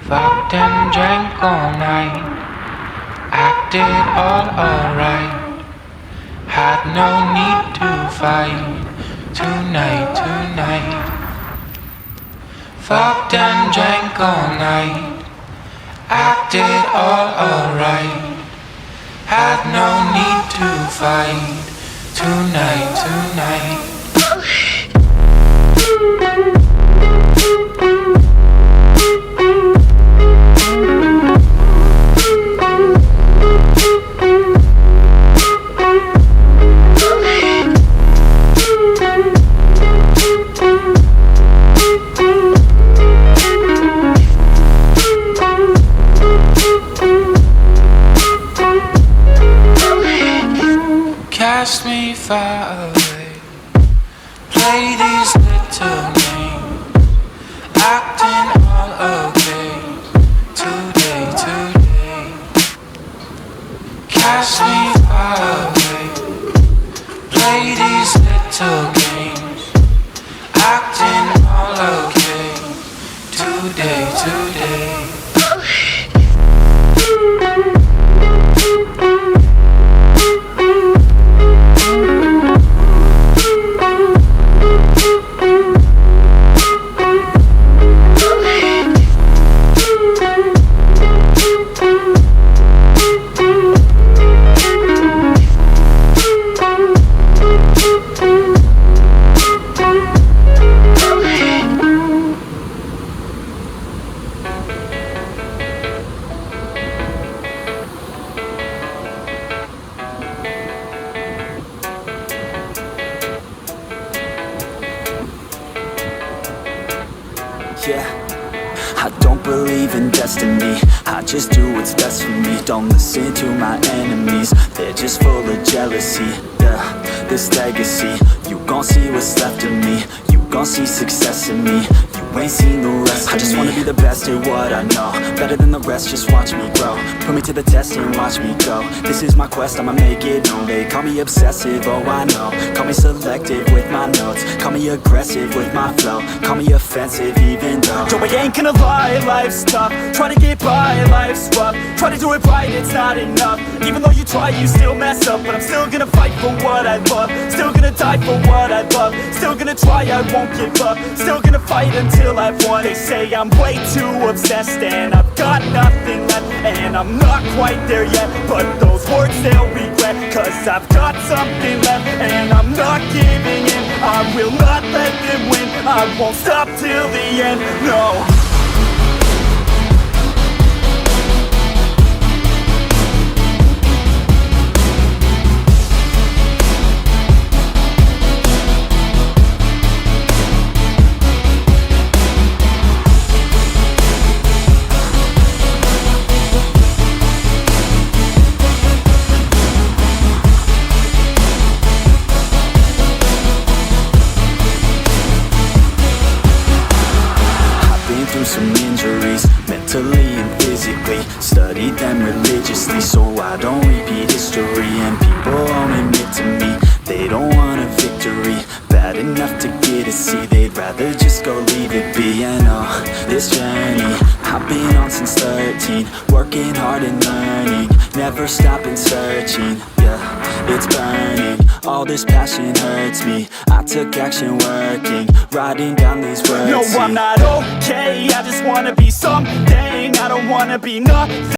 Fucked and drank all night, acted all alright. Had no need to fight tonight. Fucked and drank all night, acted all alright. Had no need to fight tonight. Cast me far away, play these little games, acting all okay, today. Cast me far away, play these little games, acting all okay, today. I don't believe in destiny, I just do what's best for me. Don't listen to my enemies, they're just full of jealousy. Yeah, this legacy, you gon' see what's left of me. You gon' see success in me, you ain't seen the rest of me. I just wanna be the best at what I know, better than the rest, just watch me grow. Put me to the test and watch me go. This is my quest, I'ma make it known. They call me obsessive, oh I know. Call me selective with my notes, call me aggressive with my flow, call me offensive even though Joe, I ain't gonna lie, life's tough. Try to get by, life's rough. Try to do it right, it's not enough. Even though you try, you still mess up. But I'm still gonna fight for what I love, still gonna die for what I love, still gonna try, I won't give up, still gonna fight until I've won. They say I'm way too obsessed and I've got nothing left, and I'm not quite there yet, but those words they'll regret, cause I've got something left and I'm not giving in. I will not let them win, I won't stop till the end, no. Some injuries, mentally and physically. Studied them religiously so I don't repeat history. And people won't admit to me they don't want a victory bad enough to get a C. They'd rather just go leave it be. I know this journey I've been on since 13, working hard and learning. never stopping searching, yeah, it's burning. All this passion hurts me. I took action working, writing down these words. No, I'm not okay, I just wanna be something. I don't wanna be nothing.